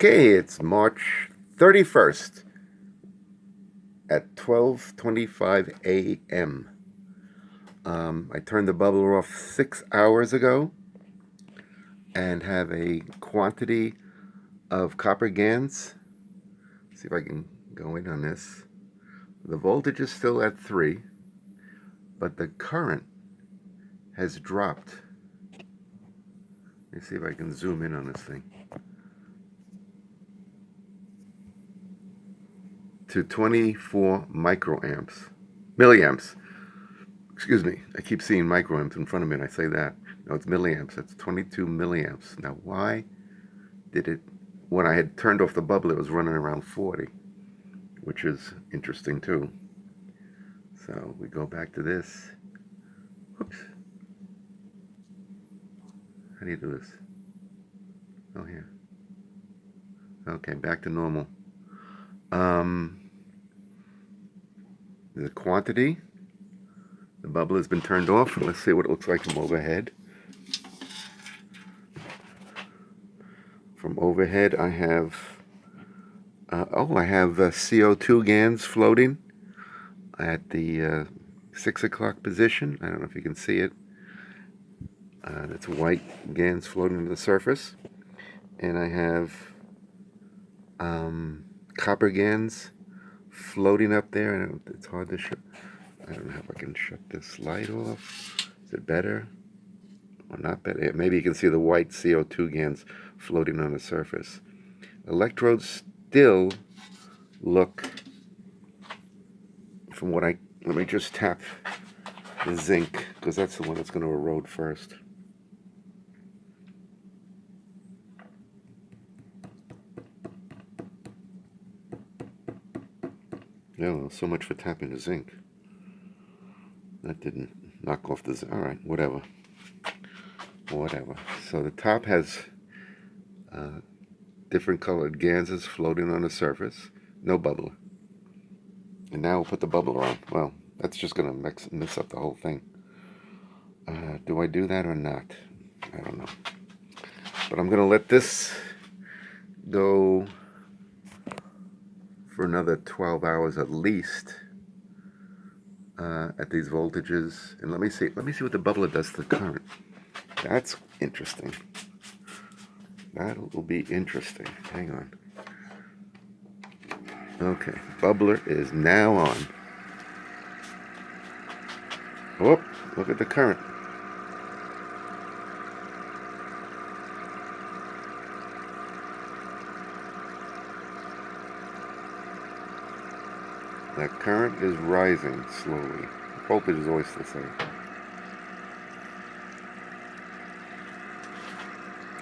Okay, it's March 31st at 12:25 a.m. I turned the bubbler off 6 hours ago and have a quantity of copper gans. See if I can go in on this. The voltage is still at 3, but the current has dropped. Let me see if I can zoom in on this thing. To 24 milliamps. Excuse me, I keep seeing microamps in front of me and I say that. No, it's milliamps. It's 22 milliamps. Now, why did it, when I had turned off the bubble, it was running around 40, which is interesting too. So we go back to this. Oops. How do you do this? Oh, here. Okay, back to normal. The quantity, the bubble has been turned off. Let's see what it looks like from overhead. From overhead, I have CO2 gans floating at the 6 o'clock position. I don't know if you can see it. That's white gans floating to the surface. And I have copper gans floating up there. It's hard to show. I don't know if I can shut this light off. Is it better? Or not better? Maybe you can see the white CO2 gans floating on the surface. Electrodes still look, from what let me just tap the zinc, because that's the one that's going to erode first. No, so much for tapping the zinc. That didn't knock off the zinc. All right, whatever. So the top has different colored ganses floating on the surface. No bubbler. And now we'll put the bubbler on. Well, that's just going to mess up the whole thing. Do I do that or not? I don't know. But I'm going to let this go for another 12 hours at least at these voltages. And let me see what the bubbler does to the current. That's interesting. That will be interesting. Hang on. Okay, bubbler is now on. Oh, look at the current. That current is rising slowly. The voltage is always the same.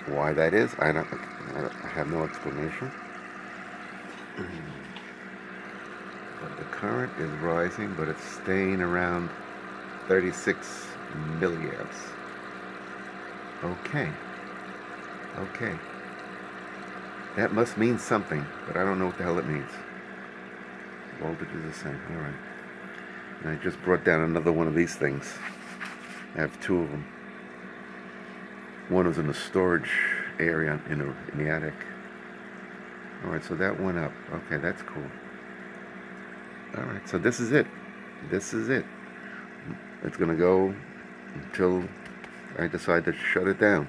Why that is, I have no explanation. But the current is rising, but it's staying around 36 milliamps. Okay. That must mean something, but I don't know what the hell it means. Voltage is the same. All right. And I just brought down another one of these things. I have two of them. One is in the storage area in the attic. All right, so that went up. Okay, that's cool. All right, so this is it. It's gonna go until I decide to shut it down.